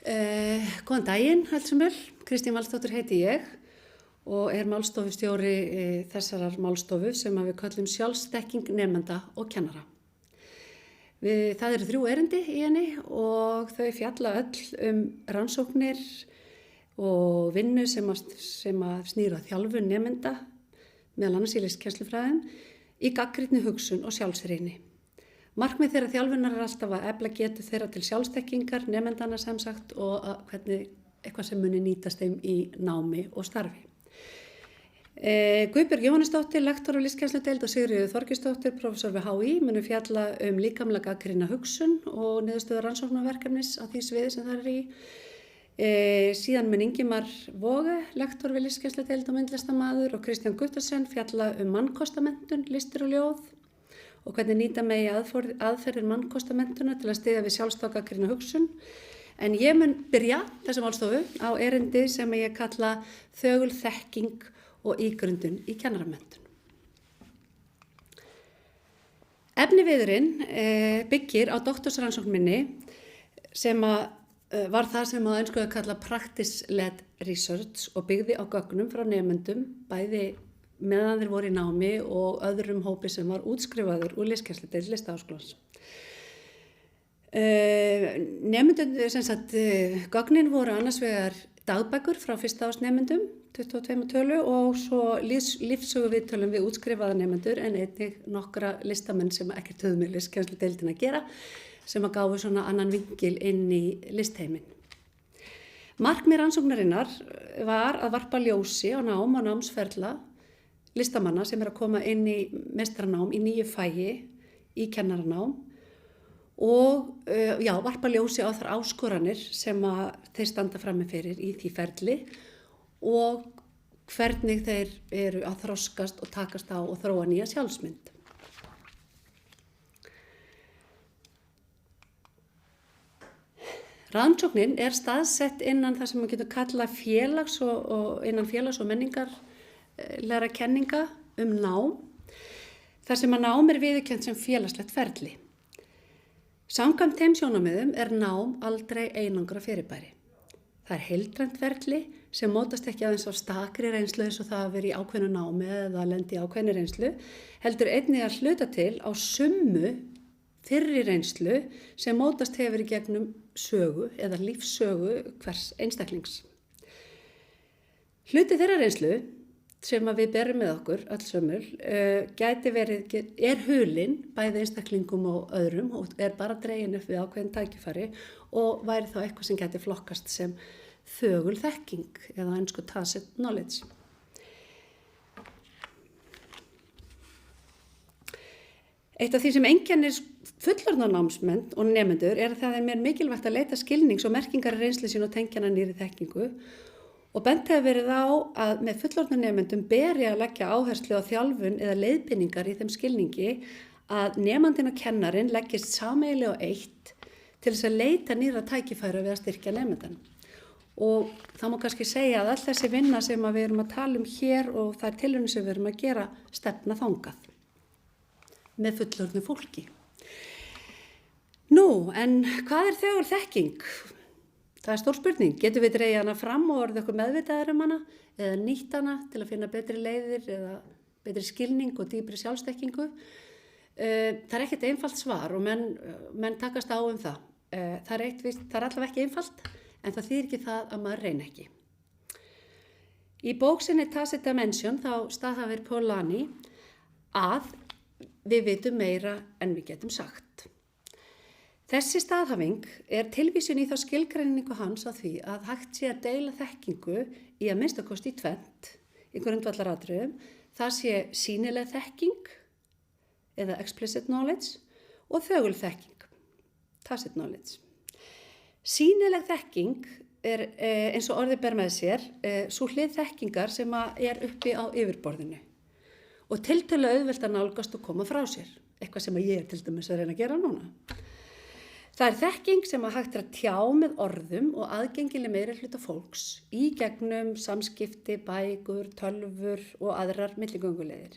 Góðan daginn, allsumul. Kristín Valsdóttir heiti ég og málstofustjóri þessarar málstofu sem við köllum sjálfsþekking nemenda og kennara. Það eru 3 erindi í henni og þau fjalla öll rannsóknir og vinnu sem að snýra þjálfun nemenda, meðal annars í listkennslufræðum, í gagnrýnni hugsun og sjálfsrýni. Markmið þeirra þjálfunar alltaf að efla getu þeirra til sjálfsþekkingar, nemendana sem sagt, og hvernig eitthvað sem muni nýtast þeim í námi og starfi. Guðbjörg Jóhannesdóttir, lektor á listkennslu-deild og Sigríður Þorgeirsdóttir, prófessor við HÍ, munu fjalla líkamlega gagnrýna hugsun og niðurstöður rannsóknarverkefnis á því sviði sem það í. Síðan mun Ingimar Voge, lektor við listkennslu-deild og myndlistarmaður og Kristján Guttormsen fjalla mannkostamenntun, listir og ljóð og hvernig nýta megi aðferðir mannkostamenntunar til að styðja við sjálfstátt gagnrýna hugsun. En ég mun byrja þessa málstofu á erindi sem ég kalla þögul þekking og ígrundun í kennaramenntun. Efniviðurinn byggir á doktorsrannsókn minni sem var það sem á ensku að kalla practice-led research og byggði á gögnum frá nemendum, bæði meðan þeir voru í námi og öðrum hópi sem var útskrifaður úr listkennsludeild Listaháskólans. Nemendum, sem sagt, gögnin voru annars vegar dagbækur frá fyrsta árs nemendum, 22 tölu, og svo lífssöguviðtölum við útskrifaða nemendur en einnig nokkra listamenn sem ekkert höfðu með listkennsludeildin að gera, sem að gáfu svona annan vinkil inn í listheimin. Markmið rannsóknarinnar var að varpa ljósi á nám og námsferla listamanna sem að koma inn í meistaranám í nýju fagi í kennaranám og varpa ljósi á þær áskoranir sem að þeir standa frammi fyrir í því ferli og hvernig þeir eru að þroskast og takast á og þróa nýja sjálfsmynd. Rannsóknin staðsett innan það sem maður getur kallað innan félags- og menningarlegra kenninga nám, þar sem að nám viðurkennt sem félagslegt ferli. Samkvæmt þeim sjónarmiðum nám aldrei einangra fyrirbæri. Það heildrænt ferli sem mótast ekki aðeins á stakri reynslu eins og það að vera í ákveðnu námi eða lendi í ákveðnu reynslu, heldur einnig að hluta til á summu fyrri reynslu sem mótast hefur í gegnum sögu eða lífssögu hvers einstaklings. Hluti þeirra reynslu sem að við berum með okkur allsömmul hulinn bæði einstaklingum og öðrum og bara dregin upp við ákveðin tækifæri og væri þá eitthvað sem gæti flokkast sem þögul þekking eða á ensku tacit knowledge. Eitt af því sem einkennir fullorðna námsmenn og nemendur að það mér mikilvægt að leita skilnings og merkingar í reynslu sín og tengja hana nýrri þekkingu og bent hefur verið á að með fullorðna nemendum beri að leggja áherslu á þjálfun eða leiðbeiningar í þeim skilningi að nemandinn og kennarinn leggist sameiginlega á eitt til þess að leita nýrra tækifæra við að styrkja nemendan. Og það má kannski segja að all þessi vinna sem við erum að tala hér og það tilraunir sem við erum að gera stefna þangað með fullorðnu fólki. En hvað þögul þekking? Það stór spurning. Getum við dregið hana fram og orðið okkur meðvitaðir hana eða nýtt hana til að finna betri leiðir eða betri skilning og dýpri sjálfsþekkingu? Það ekkert einfalt svar og menn takast á það. Það allavega ekki einfalt en það þýðir ekki það að maður reyna ekki. Í bók sinni Tacit Dimension þá staðhæfir Polanyi að við vitum meira en við getum sagt. Þessi staðhæfing tilvísun í þá skilgreiningu hans á því að hægt sé að deila þekkingu í að minnsta kosti í tvennt, í grundvallaratriðum. Það sé sýnileg þekking eða explicit knowledge og þögul þekking, tacit knowledge. Sýnileg þekking eins og orðið ber með sér, sú hlið þekkingar sem uppi á yfirborðinu og tiltölulega auðvelt að nálgast og koma frá sér, eitthvað sem ég til dæmis að reyna að gera núna. Það þekking sem hægt að tjá með orðum og aðgengileg meiri hluta fólks í gegnum samskipti, bækur, tölvur og aðrar milligönguleiðir.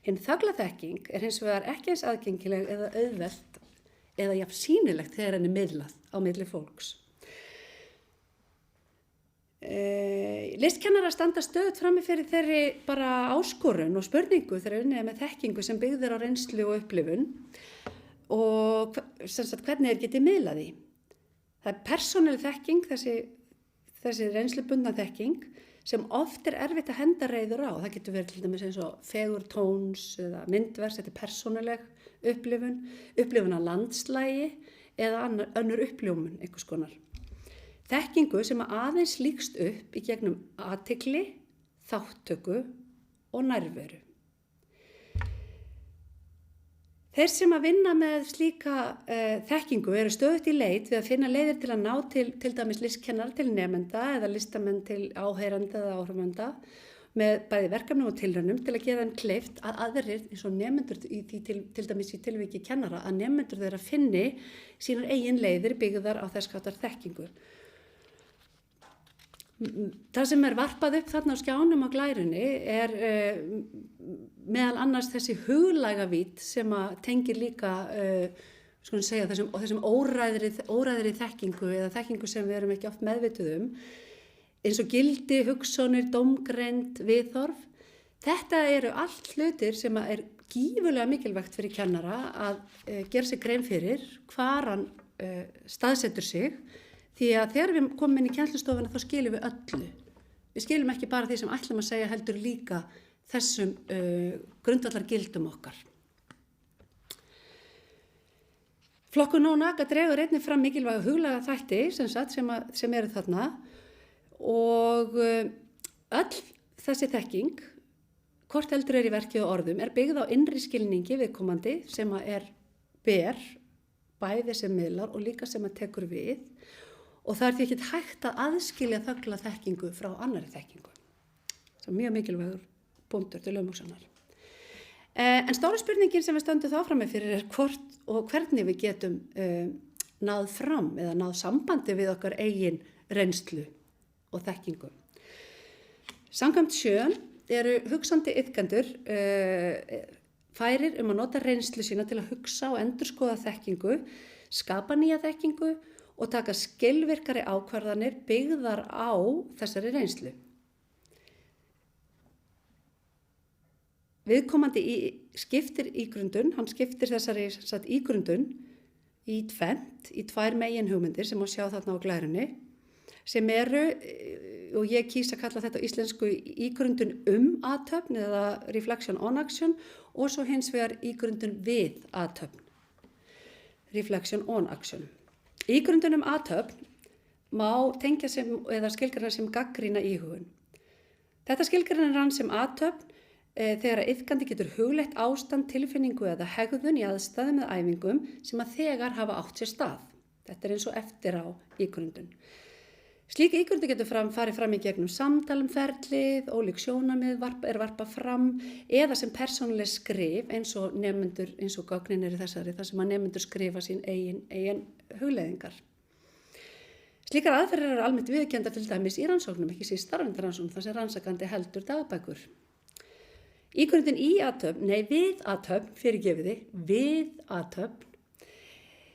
Hinn þögla þekking hins vegar ekki eins aðgengileg eða auðvelt eða jafn sýnilegt þegar henni miðlað á milli fólks. Listkennarar standa stöðugt frammi fyrir þeirri bara áskorun og spurningu þegar unnið er með þekkingu sem byggð er á reynslu og upplifun og sem sagt, hvernig getið miðlað því. Það er persónuleg þekking, þessi reynslubundna þekking sem oft er erfitt að henda reiður á. Það getur verið til dæmis eins og fegur tóns eða myndvers, þetta er persónuleg upplifun af landslægi eða önnur uppljómun einhvers konar. Þekkingu sem aðeins líkst upp í gegnum athygli, þátttöku og nærveru. Þeir sem að vinna með slíka þekkingu eru stöðugt í leit við að finna leiðir til að ná til dæmis listkennara til nemenda eða listamenn til áheyrenda eða áhrifenda með bæði verkefnum og tilraunum til að gera þeim kleift að aðrir eins og nemendur til dæmis í tilviki kennara að nemendur þeirra finni sínar eigin leiðir byggðar á þess háttar þekkingu. Það sem er varpað upp þarna á skjánum á glærunni er meðal annars þessi huglæga vít sem að tengir líka þessum óræðri þekkingu eða þekkingu sem við erum ekki oft meðvituð eins og gildi, hugsjónir, dómgreind, viðhorf. Þetta eru allt hlutir sem er gífurlega mikilvægt fyrir kennara að gera sig grein fyrir hvar hann staðsetur sig. Því að þegar við komum inn í kennslustofuna þá skilum við öllu. Við skilum ekki bara því sem ætlum að segja heldur líka þessum grundvallar gildum okkar. Flokkun Nónaka dregur einnig fram mikilvæga huglæga þætti sem eru þarna og öll þessi þekking, hvort heldur í verki og orðum, er byggð á innri skilningi viðkomandi sem ber bæði sem miðlar og líka sem tekur við. Og það því ekki hægt að aðskilja þögla þekkingu frá annarri þekkingu. Það er mjög mikilvægur punktur til umhugsunar. En stóra spurningin sem við stöndum þá frammi fyrir er hvort og hvernig við getum náð fram eða náð sambandi við okkar eigin reynslu og þekkingu. Samkvæmt Schön eru hugsandi iðkendur færir að nota reynslu sína til að hugsa og endurskoða þekkingu, skapa nýja þekkingu og taka skilvirkari ákvarðanir byggðar á þessari reynslu. Viðkomandi skiptir ígrundun, hann skiptir þessari ígrundun í tvennt, í tvær meginhugmyndir sem má sjá þarna á glærunni, sem eru, og ég kýs að kalla þetta á íslensku ígrundun athöfn eða reflection on action og svo hins vegar ígrundun við athöfn, reflection on action. Ígrundun athöfn má tengja eða skilgreina sem gagnrýna íhugun. Þetta skilgreinir hann sem athöfn þegar iðkandi getur hugleitt ástand, tilfinningu eða hegðun í aðstæðum eða æfingum sem að þegar hafa átt sér stað. Þetta er eins og eftir á ígrundun. Slík ígrundun getur farið fram í gegnum samtal ferlið, ólík sjónarmið varpað fram eða sem persónuleg skrif eins og gögnin eru þessari, þar sem að nemendur skrifa sín eigin hugleiðingar. Slíkar aðferðir eru almennt viðurkenndar til dæmis í rannsóknum, ekki síst starfsrannsóknum, þar sem rannsakandi heldur dagbækur. Ígrundun við athöfn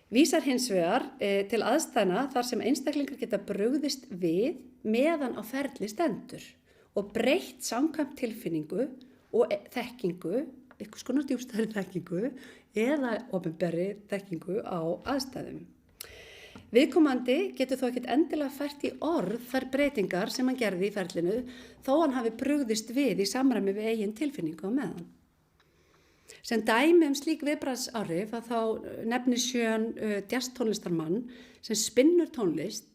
vísar hins vegar til aðstæðna þar sem einstaklingar geta brugðist við meðan á ferli stendur og breytt samkvæmt tilfinningu og þekkingu, einhvers konar djúpstæðri þekkingu eða opinberri þekkingu á aðstæðum. Viðkomandi getur þó ekkert endilega fært í orð þær breytingar sem hann gerði í ferlinu þó hann hafi brugðist við í samræmi við eigin tilfinningu á meðan. Sem dæmi slík viðbragðsáhrif að þá nefnir Schön jazztónlistarmann sem spinnur tónlist,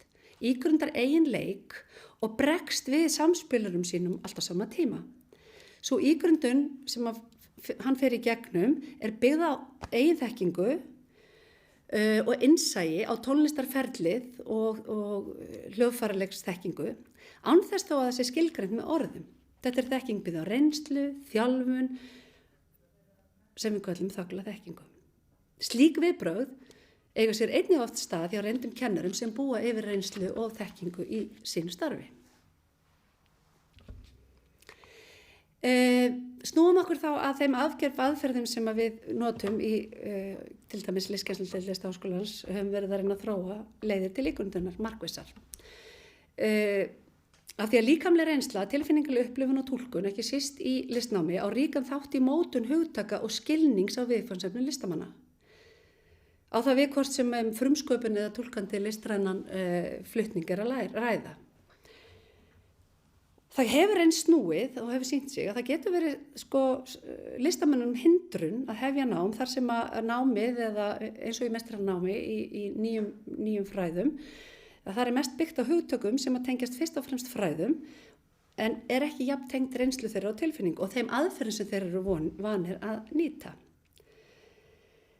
ígrundar eigin leik og bregst við samspilurum sínum alltaf sama tíma. Svo ígrundun sem hann fer í gegnum er byggð á eigin þekkingu og innsæi á tónlistarferlið og hljóðfæralegs þekkingu án þess þó að það sé skilgreint með orðum. Þetta er þekking byggð á reynslu, þjálfun, sem við köllum þögla þekkingu. Slík viðbrögð eiga sér einnig oft stað hjá reyndum kennurum sem búa yfir reynslu og þekkingu í sínu starfi. Snúum okkur þá að þeim aðferðum sem við notum í til dæmis listkennslu Listaháskólans höfum verið að reyna að þróa leiðir til ígrundunar markvissar. Af því að líkamleg reynsla, tilfinningaleg upplifun og túlkun, ekki síst í listnámi, á ríkan þátt í mótun hugtaka og skilnings á viðfangsefni listamanna. Á það við hvort sem frumsköpun eða túlkandi listrænan flutning að ræða. Það hefur einn snúið og hefur sýnt sig að það getur verið listamannum hindrun að hefja nám þar sem að námið eða eins og í meistaranámi í nýjum fræðum, að það mest byggt á hugtökum sem að tengjast fyrst og fremst fræðum en ekki jafn tengt reynslu þeirra á tilfinning og þeim aðferðum sem þeir eru vanir að nýta.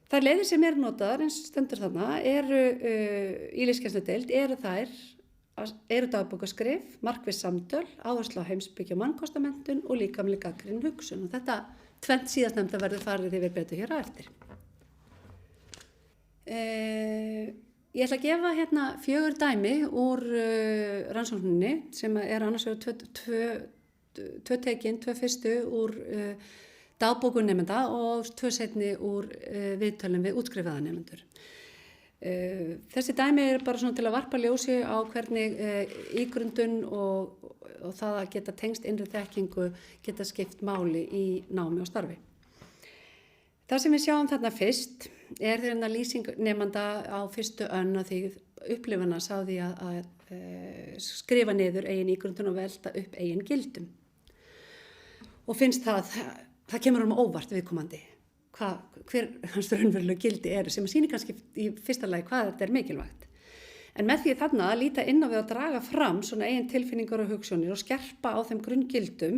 Þær leiðir sem notaðar eins og stendur þarna í lífskennsludeild eru dagbókaskrif, markviss samtöl, áhersla á heimspeki og mannkostamenntun og líkamleg gagnrýnin hugsun og þetta tvennt síðastnefnda verður farið yfir betur hér á eftir. Ég ætla að gefa hérna 4 dæmi úr rannsókninni sem annars vegar 2 tekin, 2 fyrstu úr dagbókum nemenda og 2 seinni úr viðtölum við útskrifaða nemendur. Þessi dæmi bara svona til að varpa ljósi á hvernig ígrundun og það að geta tengst innri þekkingu geta skipt máli í námi og starfi. Það sem við sjáum þarna fyrst þeirna lýsing nemanda á fyrstu önn að því upplifuna sá því að skrifa niður eigin ígrundun og velta upp eigin gildum. Og finnst það kemur óvart viðkomandi. Hver hans raunverulegu gildi sem að sýnir kannski í fyrsta lagi hvað þetta mikilvægt. En með því þarna að líta inn á við að draga fram svona eigin tilfinningar og hugsunir og skerpa á þeim grunngildum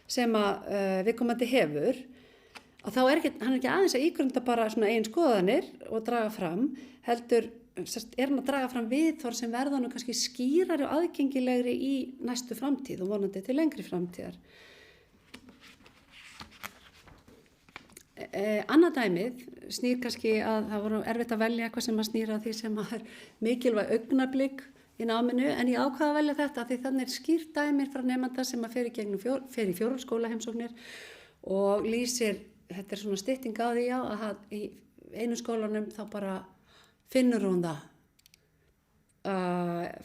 sem að viðkomandi hefur, að þá hann ekki aðeins að ígrunda bara svona eigin skoðanir og draga fram, heldur hann að draga fram viðhorf sem verða nú kannski skýrari og aðgengilegri í næstu framtíð og vonandi til lengri framtíðar. Annað dæmið snýr kannski að það voru erfitt að velja eitthvað sem að snýra því sem að mikilvæg augnablik í náminu en ég ákvað að velja þetta því þannig skýrt dæmir frá nemanda sem að fer í 4 skólaheimsóknir og lýsir, þetta svona stytting á því að í einu skólanum þá bara finnur hún það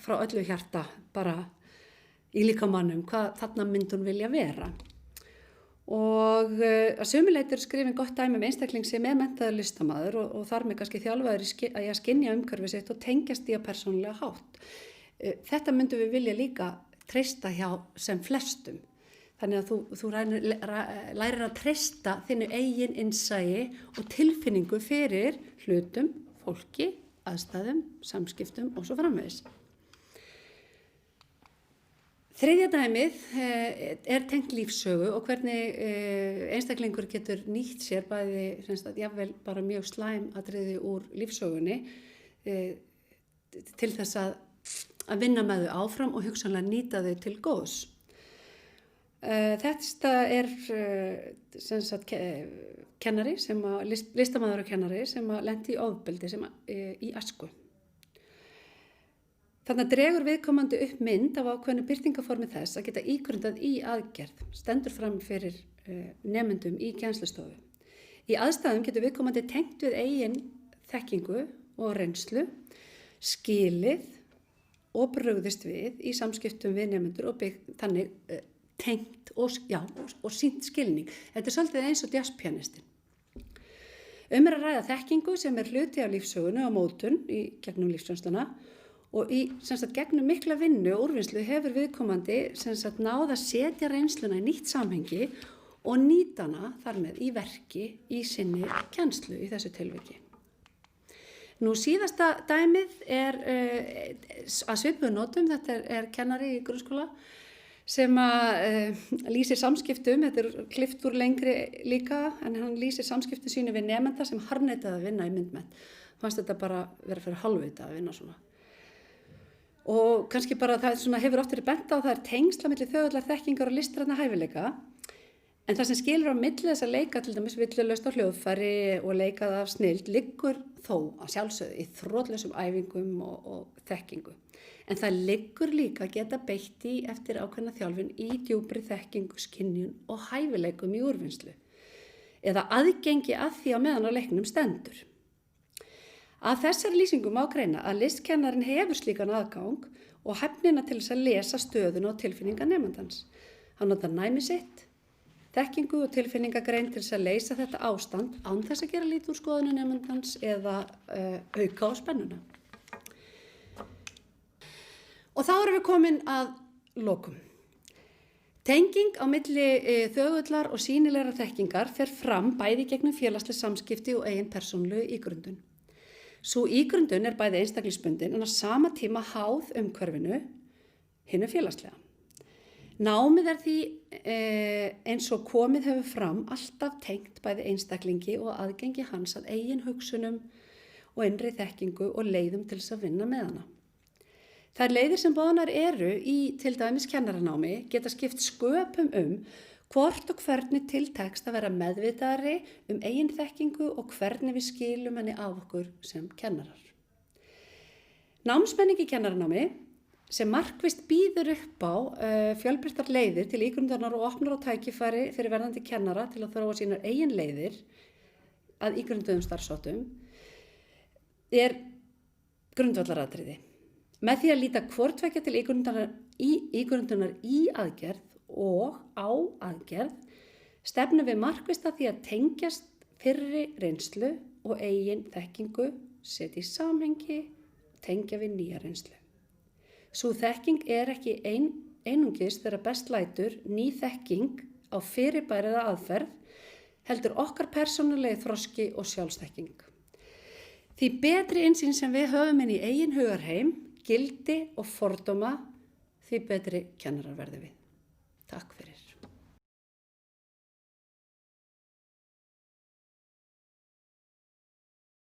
frá öllu hjarta bara í líkamannum hvað þarna myndi hún vilja vera. Og að sömuleitur skrifin gott dæmi einstakling sem menntaður listamaður og þar með kannski þjálfaður í að skynja umhverfið sitt og tengjast í að persónulega hátt. Þetta myndum við vilja líka treysta hjá sem flestum. Þannig að þú lærir að treysta þínu eigin innsæi og tilfinningu fyrir hlutum, fólki, aðstæðum, samskiptum og svo framvegis. Þriðja dæmið tengt lífssögu og hvernig einstaklingur getur nýtt sér bæði jafnvel bara mjög slæm atriði úr lífssögunni til þess að vinna með þau áfram og hugsanlega nýta þau til góðs. Þetta kennari, listamaður og kennari sem lenti í ofbeldi í æsku. Þannig að dregur viðkomandi upp mynd af ákveðnu birtingaformi þess að geta ígrundað í aðgerð, stendur fram fyrir nemendum í kennslustofu. Í aðstæðum getur viðkomandi tengt við eigin þekkingu og reynslu, skilið og brugðist við í samskiptum við nemendur og þannig tengt og sýnt skilning. Þetta svolítið eins og jazzpianistinn. Að ræða þekkingu sem hluti af lífssögunni og mótun í gegnum lífsreynsluna og í gegnum mikla vinnu og úrvinnslu hefur viðkomandi náð að setja reynsluna í nýtt samhengi og nýta hana þar með í verki í sinni kennslu í þessu tilviki. Nú síðasta dæmið að svipuðu nótum, þetta kennari í grunnskóla sem lýsir samskiptum, þetta klippt úr lengri líka, en hann lýsir samskiptum sínu við nemenda sem harðneitaði að vinna í myndmennt. Fannst þetta bara vera fyrir hálfvita að vinna svona. Og kannski bara það hefur oft verið bent á það tengsla milli þögullar þekkingar og listræna hæfileika. En það sem skilur á milli þess að leika til dæmis villulaust á hljóðfæri og leikað af snilld liggur þó að sjálfsögðu í þrotlausum æfingum og þekkingu. En það liggur líka að geta beitt í eftir ákveðna þjálfun í djúpri þekkingu, skynjun og hæfileikum í úrvinnslu. Eða aðgengi að því á meðan á leiknum stendur. Að þessari lýsingu má greina að listkennarin hefur slíkan aðgang og hæfnina til þess að lesa stöðuna og tilfinningar nemandans. Hann notar næmi sitt, þekkingu og tilfinningagrein til þess að leysa þetta ástand án þess að gera lítið úr skoðunu nemandans eða auka á spennuna. Og þá erum við komin að lokum. Tenging á milli þögullar og sýnilegra þekkingar fer fram bæði gegnum félagsleg samskipti og eigin persónulegu ígrundun. Sú ígrundun er bæði einstaklingsbundin en á sama tíma háð umhverfinu, hinu félagslega. Námið er því eins og komið hefur fram alltaf tengt bæði einstaklingi og aðgengi hans að eigin hugsunum og innri þekkingu og leiðum til þess að vinna með hana. Þær leiðir sem boðnar eru í til dæmis kennaranámi geta skipt sköpum hvort og hvernig tiltekst að vera meðvitaðri eigin þekkingu og hvernig við skilum henni af okkur sem kennarar. Námsmenning í kennaranámi sem markvisst býður upp á fjölbreyttar leiðir til ígrundunar og opnar á tækifæri fyrir verðandi kennara til að þróa sínar eigin leiðir að ígrunduðum starfsháttum er grundvallaratriði. Með því að líta hvortveggja til ígrundunar í aðgerð og á aðgerð stefnum við markvisst að því að tengjast fyrri reynslu og eigin þekkingu, setja í samhengi, tengja við nýja reynslu. Sú þekking er ekki einungis þegar best lætur ný þekking á fyrirbæriða aðferð, heldur okkar persónulegi þroski og sjálfsþekking. Því betri innsýn sem við höfum inn í eigin hugarheim, gildi og fordóma, því betri kennarar verðum við. Takk fyrir.